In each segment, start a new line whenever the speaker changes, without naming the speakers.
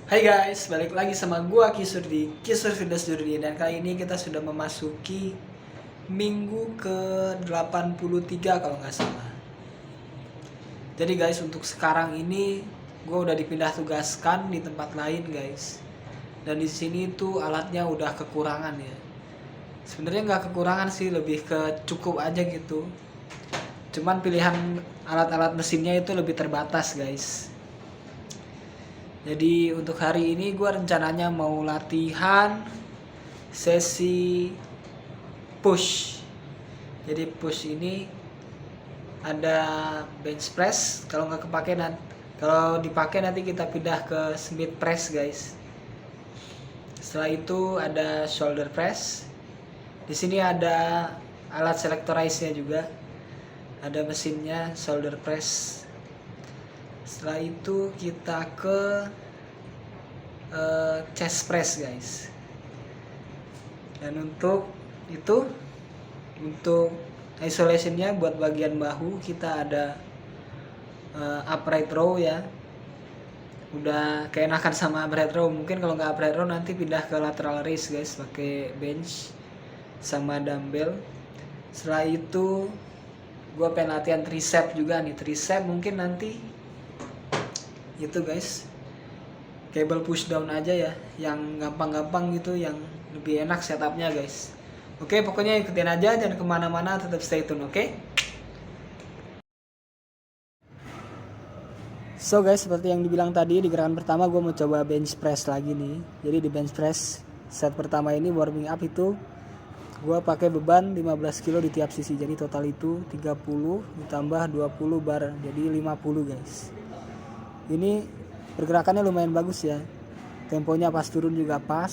Hai guys, balik lagi sama gua Kisur di Kisur Fitness Durdi. Dan kali ini kita sudah memasuki minggu ke 83 kalau nggak salah. Jadi guys, untuk sekarang ini gua udah dipindah tugaskan di tempat lain guys. Dan di sini tuh alatnya udah kekurangan ya. Sebenarnya nggak kekurangan sih, lebih ke cukup aja gitu. Cuman pilihan alat-alat mesinnya itu lebih terbatas guys. Jadi untuk hari ini gue rencananya mau latihan sesi push. Jadi push ini ada bench press. Kalau nggak kepake nanti, kalau dipakai nanti kita pindah ke Smith press guys. Setelah itu ada shoulder press. Di sini ada alat selectorize-nya juga. Ada mesinnya shoulder press. Setelah itu kita ke chest press guys. Dan untuk isolationnya buat bagian bahu kita ada upright row ya. Udah keenakan sama upright row. Mungkin kalau nggak upright row nanti pindah ke lateral raise guys, pakai bench sama dumbbell. Setelah itu gue pengen latihan tricep juga nih. Tricep mungkin nanti itu guys, cable push down aja ya, yang gampang-gampang gitu, yang lebih enak setupnya guys. Oke, pokoknya ikutin aja, jangan kemana-mana, tetap stay tune, oke? So guys, seperti yang dibilang tadi, di gerakan pertama gue mau coba bench press lagi nih. Jadi di bench press set pertama ini warming up itu gue pakai beban 15 kilo di tiap sisi. Jadi total itu 30 ditambah 20 bar, jadi 50 guys. Ini pergerakannya lumayan bagus ya, temponya pas turun juga pas.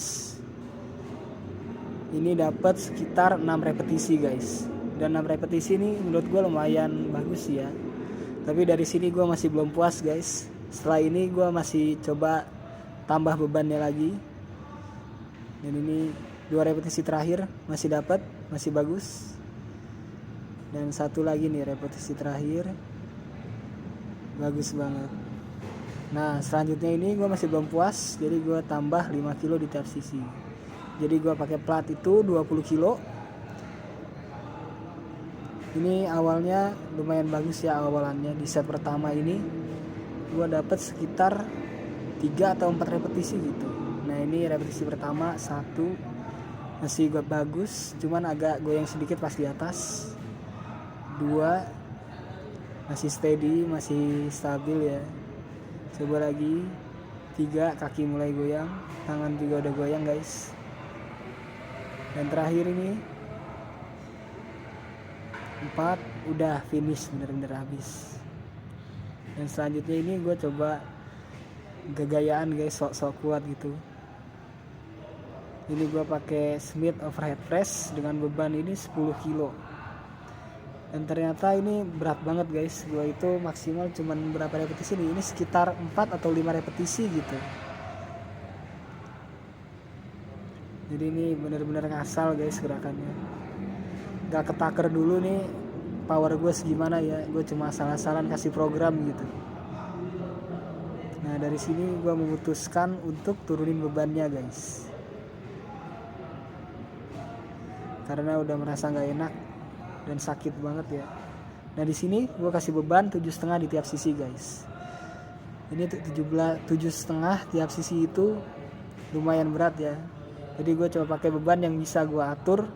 Ini dapat sekitar 6 repetisi guys, dan 6 repetisi ini menurut gue lumayan bagus ya. Tapi dari sini gue masih belum puas guys. Setelah ini gue masih coba tambah bebannya lagi. Dan ini 2 repetisi terakhir masih dapat, masih bagus. Dan satu lagi nih repetisi terakhir, bagus banget. Nah selanjutnya ini gue masih belum puas, jadi gue tambah 5 kilo di tiap sisi. Jadi gue pakai plat itu 20 kilo. Ini awalnya lumayan bagus ya awalannya. Di set pertama ini gue dapet sekitar 3 atau 4 repetisi gitu. Nah ini repetisi pertama 1 masih gue bagus, cuman agak goyang sedikit pas di atas. 2 masih steady, masih stabil ya. Coba lagi 3, kaki mulai goyang, tangan juga udah goyang guys. Dan terakhir ini 4 udah finish, bener-bener habis. Dan selanjutnya ini gue coba gagayaan guys, sok-sok kuat gitu. Ini gue pakai Smith overhead press dengan beban ini 10 kilo. Dan ternyata ini berat banget guys. Gue itu maksimal cuman berapa repetisi nih, ini sekitar 4 atau 5 repetisi gitu. Jadi ini bener-bener ngasal guys gerakannya, gak ketaker dulu nih power gue segimana ya. Gue cuma asal-asalan kasih program gitu. Nah dari sini gue memutuskan untuk turunin bebannya guys, karena udah merasa gak enak dan sakit banget ya. Nah di sini gue kasih beban 7,5 di tiap sisi guys. Ini 7,5 tiap sisi itu lumayan berat ya. Jadi gue coba pakai beban yang bisa gue atur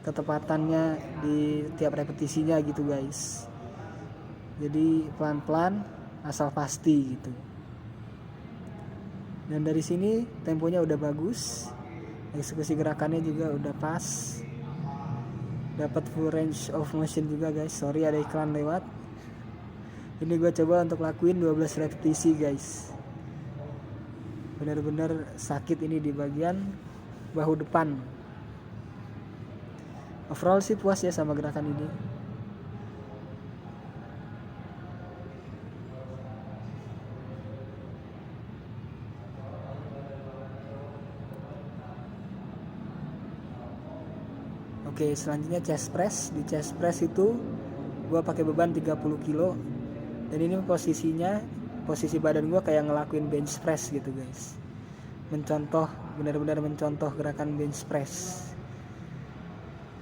ketepatannya di tiap repetisinya gitu guys. Jadi pelan-pelan asal pasti gitu. Dan dari sini temponya udah bagus, eksekusi gerakannya juga udah pas, dapat full range of motion juga guys. Sorry ada iklan lewat. Ini gue coba untuk lakuin 12 repetisi guys. Bener-bener sakit ini di bagian bahu depan. Overall sih puas ya sama gerakan ini. Oke, selanjutnya chest press. Di chest press itu gue pakai beban 30 kilo. Dan ini posisi badan gue kayak ngelakuin bench press gitu guys. benar-benar mencontoh gerakan bench press.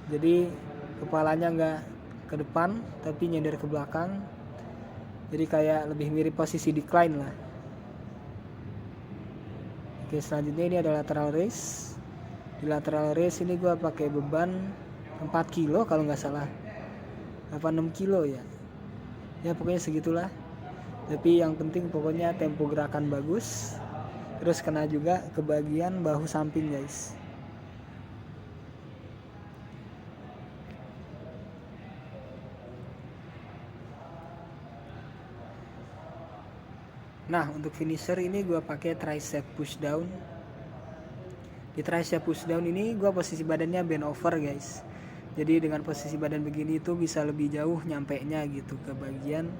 Jadi kepalanya nggak ke depan tapi nyender ke belakang, jadi kayak lebih mirip posisi decline lah. Oke, selanjutnya ini ada lateral raise. Di lateral raise ini gue pakai beban 4 kilo kalau nggak salah, 6 kilo ya pokoknya segitulah. Tapi yang penting pokoknya tempo gerakan bagus, terus kena juga ke bagian bahu samping guys. Nah, untuk finisher ini gue pakai tricep push down. Di tricep push down ini gue posisi badannya bend over guys. Jadi dengan posisi badan begini itu bisa lebih jauh nyampe nya gitu ke bagian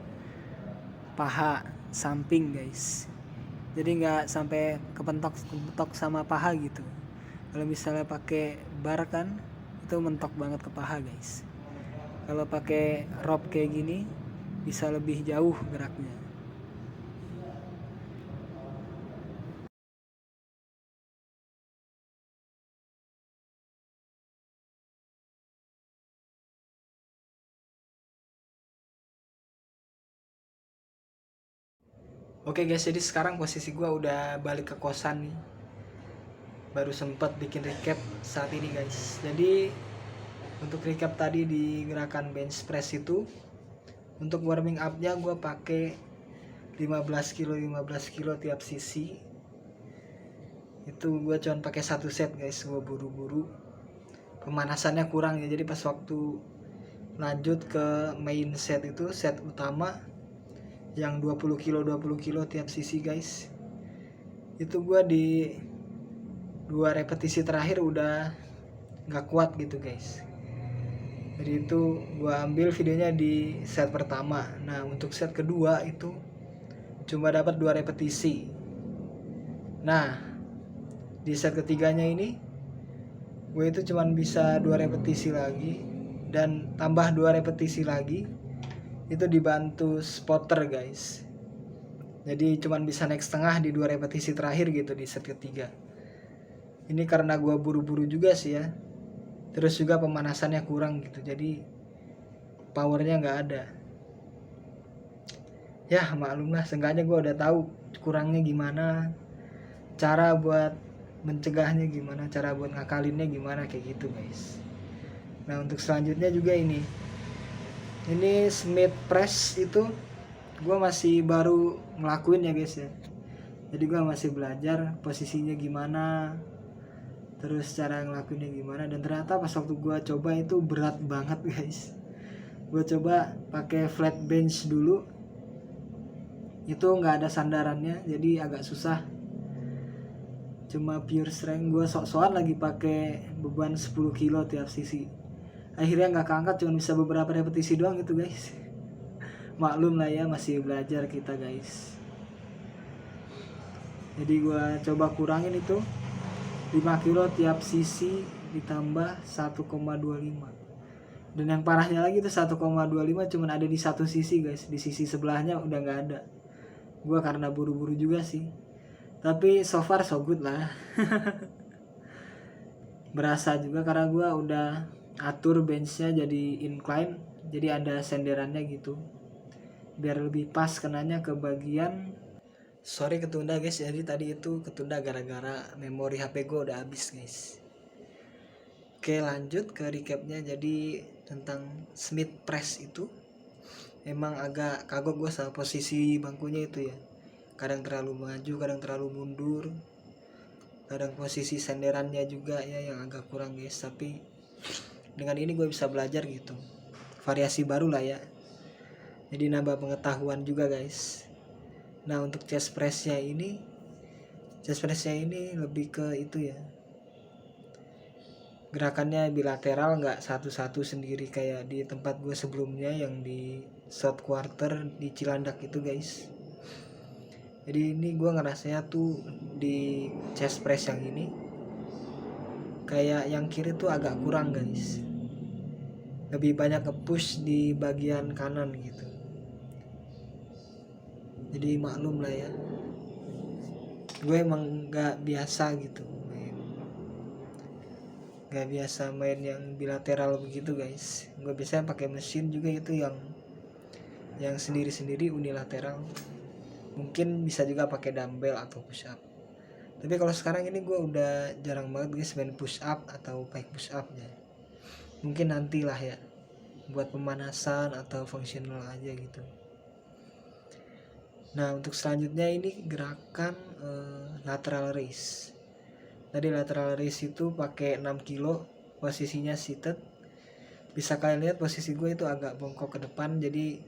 paha samping guys. Jadi nggak sampai kepentok sama paha gitu. Kalau misalnya pakai bar kan itu mentok banget ke paha guys. Kalau pakai rope kayak gini bisa lebih jauh geraknya. Oke guys, jadi sekarang posisi gue udah balik ke kosan nih. Baru sempet bikin recap saat ini guys. Jadi untuk recap tadi di gerakan bench press itu, untuk warming up-nya gue pakai 15 kilo tiap sisi. Itu gue cuma pakai 1 set guys, gue buru-buru. Pemanasannya kurang ya, jadi pas waktu lanjut ke main set itu, set utama yang 20 kilo tiap sisi guys, itu gue di 2 repetisi terakhir udah gak kuat gitu guys. Jadi itu gue ambil videonya di set pertama. Nah untuk set kedua itu cuma dapat 2 repetisi. Nah di set ketiganya ini gue itu cuma bisa 2 repetisi lagi, dan tambah 2 repetisi lagi itu dibantu spotter guys. Jadi cuman bisa naik setengah di 2 repetisi terakhir gitu di set ketiga. Ini karena gue buru-buru juga sih ya. Terus juga pemanasannya kurang gitu, jadi powernya nggak ada. Ya maklum lah, seenggaknya gue udah tahu kurangnya gimana, cara buat mencegahnya gimana, cara buat ngakalinnya gimana, kayak gitu guys. Nah untuk selanjutnya juga ini Smith press itu gue masih baru ngelakuin ya guys ya. Jadi gue masih belajar posisinya gimana, terus cara ngelakuinnya gimana. Dan ternyata pas waktu gue coba itu berat banget guys. Gue coba pakai flat bench dulu, itu nggak ada sandarannya, jadi agak susah. Cuma pure strength, gue sok-sokan lagi pakai beban 10 kilo tiap sisi. Akhirnya nggak keangkat, cuma bisa beberapa repetisi doang gitu guys. Maklum lah ya, masih belajar kita guys. Jadi gue coba kurangin itu 5 kilo tiap sisi ditambah 1,25. Dan yang parahnya lagi itu 1,25 cuman ada di satu sisi guys. Di sisi sebelahnya udah nggak ada. Gue karena buru-buru juga sih, tapi so far so good lah. Berasa juga karena gue udah atur benchnya jadi incline, jadi ada senderannya gitu, biar lebih pas kenanya ke bagian. Sorry ketunda guys, jadi tadi itu ketunda gara-gara memori HP gue udah habis guys. Oke lanjut ke recapnya. Jadi tentang Smith press itu emang agak kagok gue sama posisi bangkunya itu ya. Kadang terlalu maju, kadang terlalu mundur, kadang posisi senderannya juga ya yang agak kurang guys. Tapi dengan ini gue bisa belajar gitu, variasi baru lah ya, jadi nambah pengetahuan juga guys. Nah untuk chest pressnya ini lebih ke itu ya, gerakannya bilateral, nggak satu-satu sendiri kayak di tempat gue sebelumnya yang di short quarter di Cilandak itu guys. Jadi ini gue ngerasanya tuh di chest press yang ini kayak yang kiri tuh agak kurang guys, lebih banyak ke push di bagian kanan gitu. Jadi maklum lah ya. gue emang nggak biasa gitu main yang bilateral begitu guys. Gue biasanya pakai mesin juga itu yang sendiri unilateral. Mungkin bisa juga pakai dumbbell atau push up. Tapi kalau sekarang ini gue udah jarang banget guys main push up atau pike push up ya. Mungkin nantilah ya, buat pemanasan atau fungsional aja gitu. Nah untuk selanjutnya ini gerakan lateral raise. Tadi lateral raise itu pakai 6 kilo, posisinya seated. Bisa kalian lihat posisi gue itu agak bongkok ke depan, jadi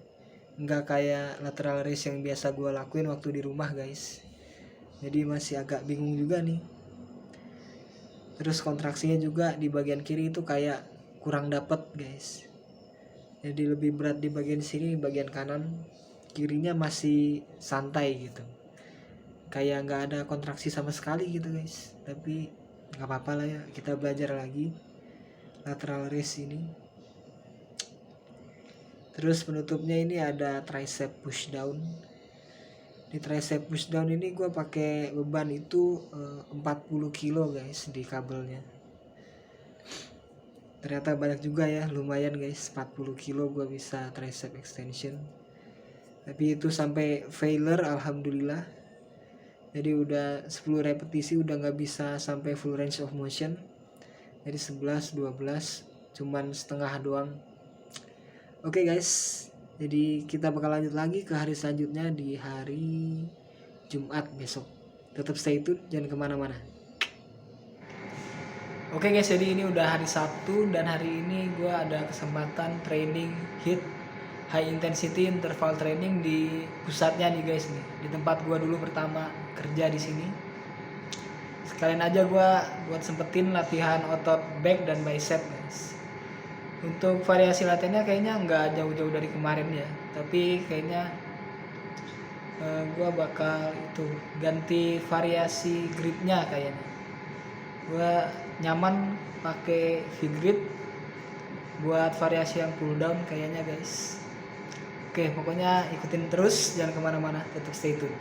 nggak kayak lateral raise yang biasa gue lakuin waktu di rumah guys. Jadi masih agak bingung juga nih. Terus kontraksinya juga di bagian kiri itu kayak kurang dapet guys. Jadi lebih berat di bagian sini, bagian kanan. Kirinya masih santai gitu, kayak nggak ada kontraksi sama sekali gitu guys. Tapi nggak apa-apa lah ya, kita belajar lagi lateral raise ini. Terus penutupnya ini ada tricep push down. Di tricep push down ini gue pakai beban itu 40 kilo guys di kabelnya. Ternyata banyak juga ya, lumayan guys, 40 kilo gue bisa tricep extension. Tapi itu sampai failure alhamdulillah. Jadi udah 10 repetisi udah nggak bisa sampai full range of motion. Jadi 11, 12 cuman setengah doang. Oke guys, jadi kita bakal lanjut lagi ke hari selanjutnya di hari Jumat besok. Tetap stay tune, jangan kemana-mana. Oke guys, jadi ini udah hari Sabtu dan hari ini gue ada kesempatan training HIIT, high intensity interval training di pusatnya nih guys nih, di tempat gue dulu pertama kerja di sini. Sekalian aja gue buat sempetin latihan otot back dan bicep guys. Untuk variasi latihannya kayaknya nggak jauh-jauh dari kemarin ya, tapi kayaknya gue bakal itu ganti variasi gripnya kayaknya. Gue nyaman pakai V-grip buat variasi yang pull down kayaknya guys. Oke, pokoknya ikutin terus, jangan kemana-mana, tetap stay tune.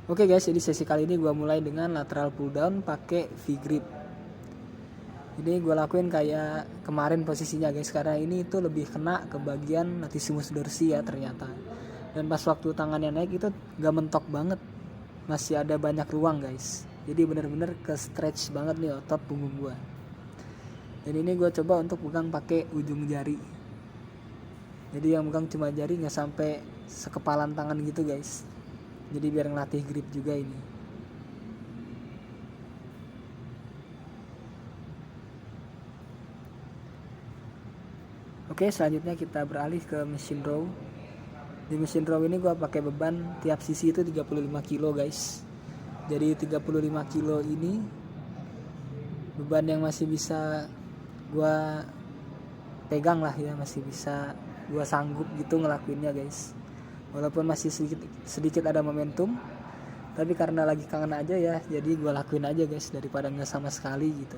Oke guys, jadi sesi kali ini gue mulai dengan lateral pull down pakai V-grip. Ini gue lakuin kayak kemarin posisinya guys, karena ini itu lebih kena ke bagian latissimus dorsi ya ternyata. Dan pas waktu tangannya naik itu gak mentok banget, masih ada banyak ruang guys. Jadi bener-bener ke stretch banget nih otot punggung gue. Dan ini gue coba untuk pegang pakai ujung jari. Jadi yang pegang cuma jari, nggak sampai sekepalan tangan gitu guys. Jadi biar ngelatih grip juga ini. Oke, selanjutnya kita beralih ke machine row. Di machine row ini gue pakai beban tiap sisi itu 35 kilo guys. Jadi 35 kilo ini beban yang masih bisa gue pegang lah ya, masih bisa gue sanggup gitu ngelakuinnya guys. Walaupun masih sedikit ada momentum, tapi karena lagi kangen aja ya, jadi gue lakuin aja guys daripada nggak sama sekali gitu.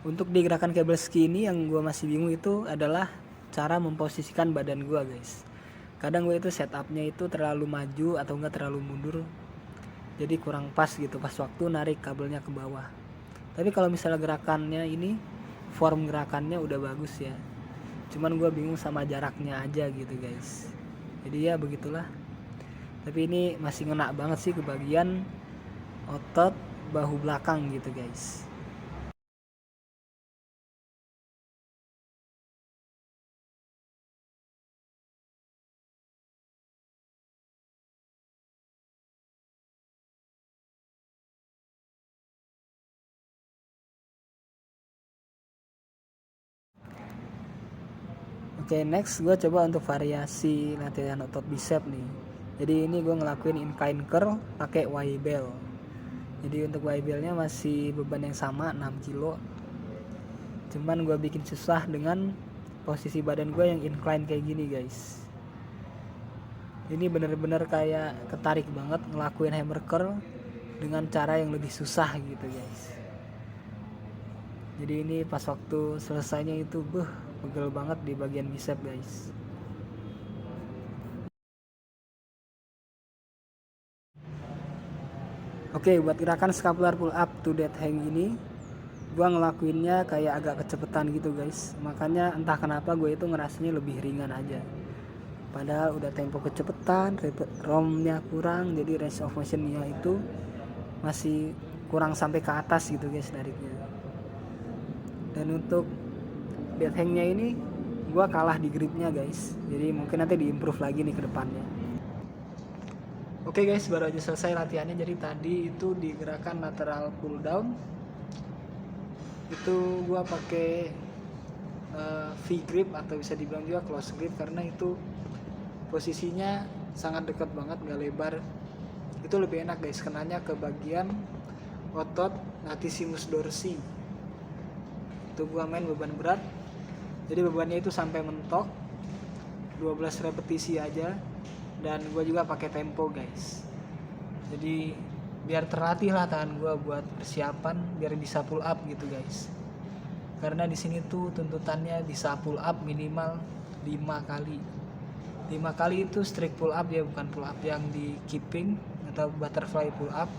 Untuk di gerakan cable ski ini yang gue masih bingung itu adalah cara memposisikan badan gue guys. Kadang gue itu setupnya itu terlalu maju atau enggak terlalu mundur, jadi kurang pas gitu pas waktu narik kabelnya ke bawah. Tapi kalau misalnya gerakannya ini, form gerakannya udah bagus ya, cuman gue bingung sama jaraknya aja gitu guys. Jadi ya begitulah. Tapi ini masih ngena banget sih ke bagian otot bahu belakang gitu guys. Oke, next gue coba untuk variasi latihan otot bicep nih. Jadi ini gue ngelakuin incline curl pakai Y-bell. Jadi untuk Y-bellnya masih beban yang sama 6 kilo. Cuman gue bikin susah dengan posisi badan gue yang incline kayak gini guys. Ini bener-bener kayak ketarik banget ngelakuin hammer curl dengan cara yang lebih susah gitu guys. Jadi ini pas waktu selesainya itu pegel banget di bagian bicep guys. Oke, buat gerakan scapular pull up to dead hang ini gue ngelakuinnya kayak agak kecepetan gitu guys. Makanya entah kenapa gue itu ngerasanya lebih ringan aja. Padahal udah tempo kecepetan, ROM-nya kurang, jadi range of motion-nya itu masih kurang sampai ke atas gitu guys nariknya. Dan untuk dead hang-nya ini gue kalah di gripnya guys. Jadi mungkin nanti diimprove lagi nih ke depannya. Oke guys, baru aja selesai latihannya. Jadi tadi itu di gerakan lateral pull down itu gue pakai V grip atau bisa dibilang juga close grip, karena itu posisinya sangat dekat banget, gak lebar. Itu lebih enak guys, kenanya ke bagian otot latissimus dorsi. Itu gua main beban berat, jadi bebannya itu sampai mentok 12 repetisi aja, dan gua juga pakai tempo guys. Jadi biar terlatih lah tangan gua buat persiapan biar bisa pull up gitu guys. Karena di sini tuh tuntutannya bisa pull up minimal 5 kali. 5 kali itu strict pull up ya, bukan pull up yang di keeping atau butterfly pull up.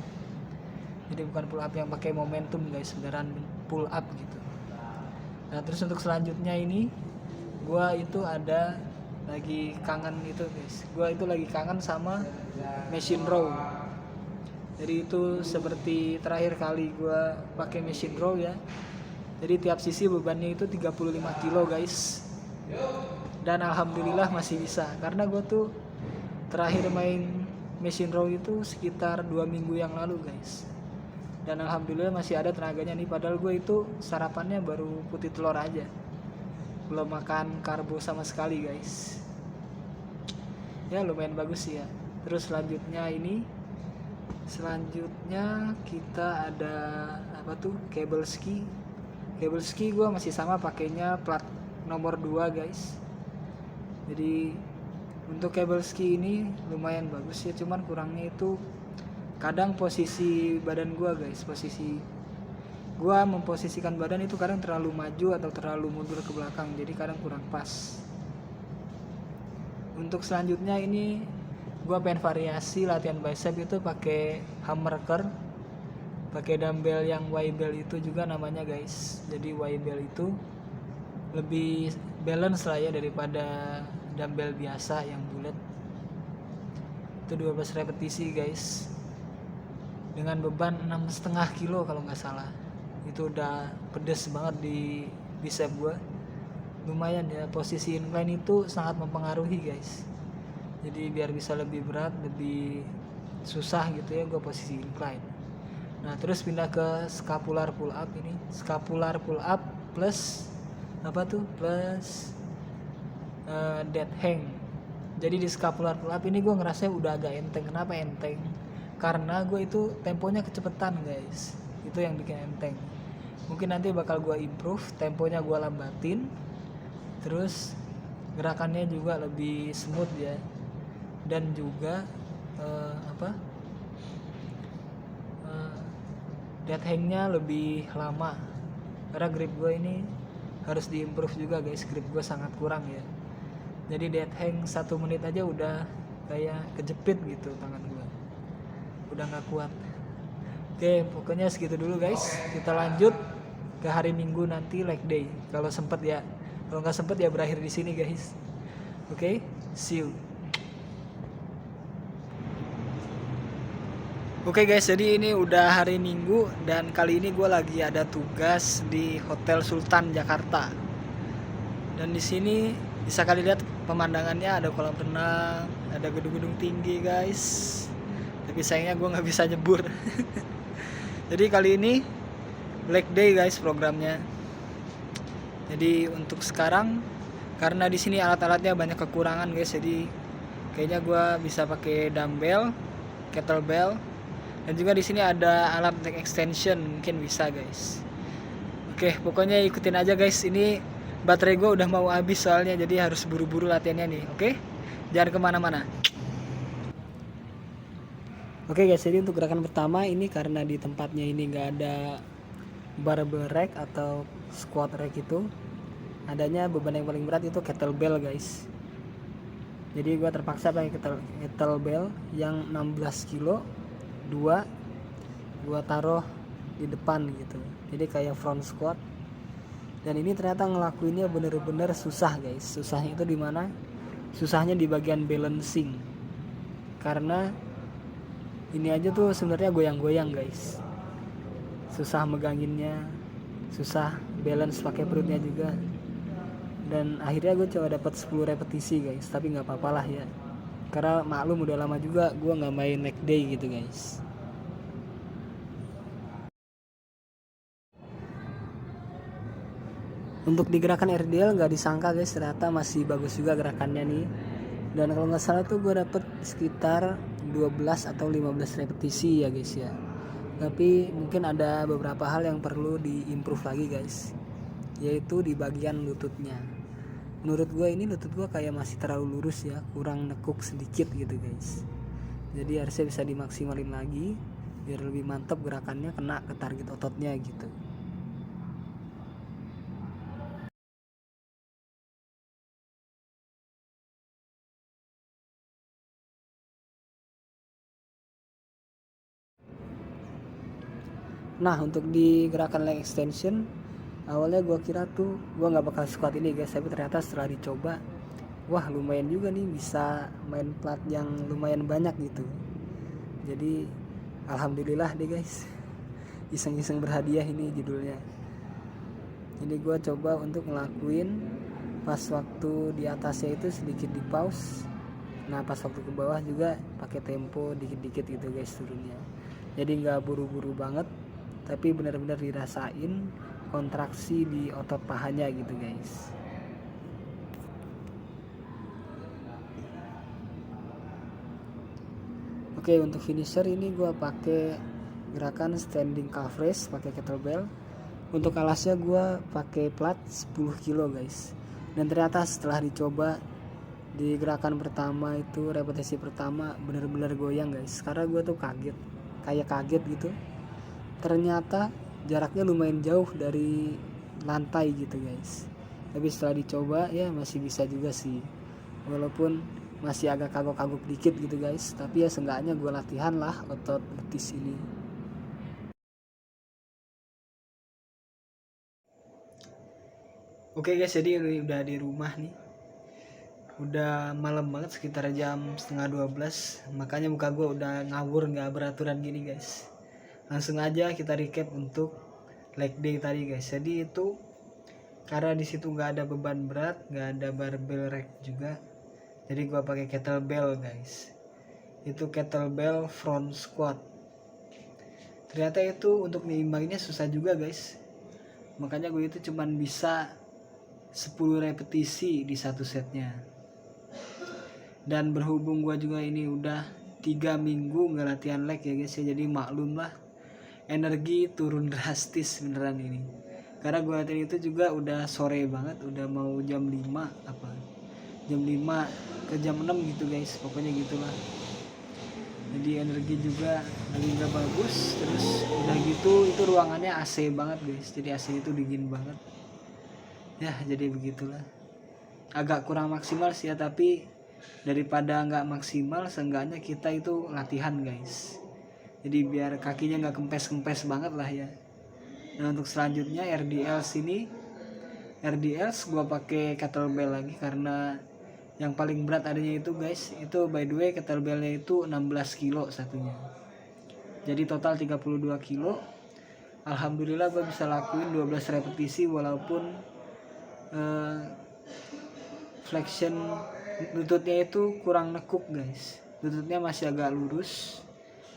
Jadi bukan pull up yang pakai momentum guys, beneran pull up gitu. Nah terus untuk selanjutnya ini gua itu ada lagi kangen itu guys. Gua itu lagi kangen sama machine row. Jadi itu seperti terakhir kali gua pakai machine row ya. Jadi tiap sisi bebannya itu 35 kilo guys. Dan alhamdulillah masih bisa, karena gue tuh terakhir main machine row itu sekitar 2 minggu yang lalu guys. Dan alhamdulillah masih ada tenaganya nih, padahal gue itu sarapannya baru putih telur aja, belum makan karbo sama sekali guys. Ya lumayan bagus sih ya. Terus selanjutnya kita ada apa tuh, cable ski gue masih sama pakainya plat nomor 2 guys. Jadi untuk cable ski ini lumayan bagus ya, cuman kurangnya itu kadang posisi badan gua guys, posisi gua memposisikan badan itu kadang terlalu maju atau terlalu mundur ke belakang, jadi kadang kurang pas. Untuk selanjutnya ini gua pengen variasi latihan bicep itu pakai hammer curl, pakai dumbbell yang Y-bell itu juga namanya guys. Jadi Y-bell itu lebih balance lah ya daripada dumbbell biasa yang bulat. Itu 12 repetisi guys, dengan beban 6,5 kilo kalau nggak salah. Itu udah pedes banget di bicep gue. Lumayan ya, posisi incline itu sangat mempengaruhi guys. Jadi biar bisa lebih berat, lebih susah gitu ya gue posisi incline. Nah terus pindah ke scapular pull up. Ini scapular pull up plus dead hang. Jadi di scapular pull up ini gue ngerasa udah agak enteng. Kenapa enteng? Karena gue itu temponya kecepetan guys, itu yang bikin enteng. Mungkin nanti bakal gue improve, temponya gue lambatin, terus gerakannya juga lebih smooth ya, dan juga dead hangnya lebih lama, karena grip gue ini harus diimprove juga guys. Grip gue sangat kurang ya, jadi dead hang 1 menit aja udah kayak kejepit gitu tangan gue, udah gak kuat. Oke, pokoknya segitu dulu guys. Kita lanjut ke hari Minggu nanti leg day kalau sempet ya. Kalau nggak sempet ya berakhir di sini guys. Oke, see you. Oke guys, jadi ini udah hari Minggu dan kali ini gue lagi ada tugas di Hotel Sultan Jakarta. Dan di sini bisa kalian lihat pemandangannya, ada kolam renang, ada gedung-gedung tinggi guys. Tapi sayangnya gue nggak bisa nyebur. Jadi kali ini leg day guys programnya. Jadi untuk sekarang karena di sini alat-alatnya banyak kekurangan guys, jadi kayaknya gue bisa pakai dumbbell, kettlebell, dan juga di sini ada alat neck extension, mungkin bisa guys. Oke, pokoknya ikutin aja guys. Ini baterai gue udah mau habis soalnya, jadi harus buru-buru latihannya nih. Oke, jangan kemana-mana. Oke guys, jadi untuk gerakan pertama ini karena di tempatnya ini nggak ada barbell rack atau squat rack itu adanya beban yang paling berat itu kettlebell guys. Jadi gue terpaksa pakai kettlebell yang 16 kilo, 2 gue taruh di depan gitu, jadi kayak front squat. Dan ini ternyata ngelakuinnya bener-bener susah guys. Susahnya itu di mana? Susahnya di bagian balancing, karena ini aja tuh sebenarnya goyang-goyang guys, susah meganginnya, susah balance pakai perutnya juga. Dan akhirnya gue coba dapat 10 repetisi guys, tapi nggak apa-apa lah ya, karena maklum udah lama juga gue nggak main leg day gitu guys. Untuk di gerakan RDL nggak disangka guys, ternyata masih bagus juga gerakannya nih. Dan kalau nggak salah tuh gue dapet sekitar 12 atau 15 repetisi ya guys ya. Tapi mungkin ada beberapa hal yang perlu diimprove lagi guys, yaitu di bagian lututnya. Menurut gue ini lutut gue kayak masih terlalu lurus ya, kurang nekuk sedikit gitu guys. Jadi harusnya bisa dimaksimalin lagi biar lebih mantap gerakannya, kena ke target ototnya gitu. Nah untuk di gerakan leg extension, awalnya gue kira tuh gue nggak bakal squat ini guys, tapi ternyata setelah dicoba, wah lumayan juga nih, bisa main plat yang lumayan banyak gitu. Jadi alhamdulillah deh guys, iseng-iseng berhadiah ini judulnya. Jadi gue coba untuk ngelakuin pas waktu di atasnya itu sedikit di pause, nah pas waktu ke bawah juga pakai tempo dikit-dikit gitu guys turunnya. Jadi nggak buru-buru banget, tapi benar-benar dirasain kontraksi di otot pahanya gitu guys. Oke, untuk finisher ini gue pakai gerakan standing calf raise pakai kettlebell. Untuk alasnya gue pakai plat 10 kilo guys. Dan ternyata setelah dicoba di gerakan pertama itu, repetisi pertama bener-bener goyang guys, karena gue tuh kaget gitu. Ternyata jaraknya lumayan jauh dari lantai gitu guys. Tapi setelah dicoba ya masih bisa juga sih, walaupun masih agak kagok-kagok dikit gitu guys, tapi ya seenggaknya gue latihan lah otot betis ini. Oke guys, jadi udah di rumah nih, udah malam banget, sekitar jam 11:30, makanya muka gue udah ngawur nggak beraturan gini guys. Langsung aja kita recap untuk leg day tadi guys. Jadi itu karena di situ nggak ada beban berat, nggak ada barbell rack juga, jadi gue pakai kettlebell guys. Itu kettlebell front squat. Ternyata itu untuk nyeimbanginnya susah juga guys, makanya gue itu cuman bisa 10 repetisi di satu setnya. Dan berhubung gue juga ini udah 3 minggu nggak latihan leg ya guys ya, jadi maklum lah energi turun drastis beneran ini. Karena gue latihan itu juga udah sore banget, udah mau jam 5 jam 5 ke jam 6 gitu guys, pokoknya gitulah. Jadi energi juga lagi nggak bagus, terus udah gitu itu ruangannya AC banget guys, jadi AC itu dingin banget ya, jadi begitulah. Agak kurang maksimal sih ya, tapi daripada nggak maksimal seenggaknya kita itu latihan guys, jadi biar kakinya nggak kempes banget lah ya. Nah untuk selanjutnya RDLs gue pakai kettlebell lagi, karena yang paling berat adanya itu guys, itu by the way kettlebellnya itu 16 kilo satunya, jadi total 32 kilo. Alhamdulillah gue bisa lakuin 12 repetisi walaupun flexion lututnya itu kurang nekuk guys, lututnya masih agak lurus,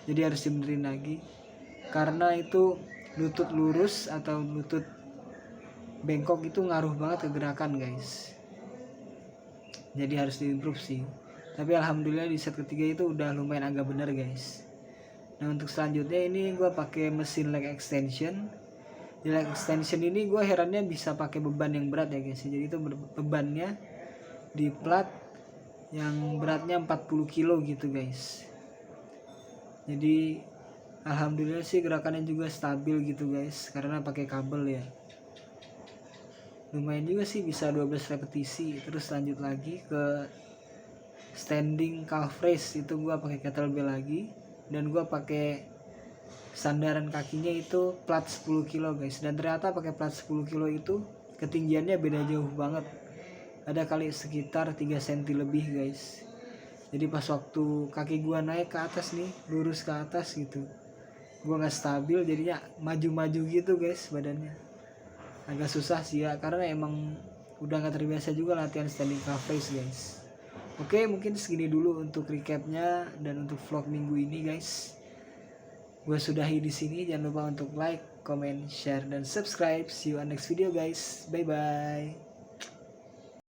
jadi harus dibenerin lagi. Karena itu lutut lurus atau lutut bengkok itu ngaruh banget ke gerakan guys, jadi harus diimprove sih. Tapi alhamdulillah di set ketiga itu udah lumayan agak bener guys. Nah untuk selanjutnya ini gue pakai mesin leg extension. Di leg extension ini gue herannya bisa pakai beban yang berat ya guys, jadi itu bebannya di plat yang beratnya 40 kilo gitu guys. Jadi Alhamdulillah sih gerakannya juga stabil gitu guys, karena pakai kabel ya. Lumayan juga sih, bisa 12 repetisi. Terus lanjut lagi ke standing calf raise, itu gua pakai kettlebell lagi, dan gua pakai sandaran kakinya itu plat 10 kilo guys. Dan ternyata pakai plat 10 kilo itu ketinggiannya beda jauh banget, ada kali sekitar 3 cm lebih guys. Jadi pas waktu kaki gua naik ke atas nih, lurus ke atas gitu, gua nggak stabil, jadinya maju-maju gitu guys badannya. Agak susah sih ya, karena emang udah nggak terbiasa juga latihan standing calf raise guys. Oke, mungkin segini dulu untuk recapnya dan untuk vlog minggu ini guys. Gue sudahi di sini. Jangan lupa untuk like, comment, share, dan subscribe. See you on next video guys. Bye bye.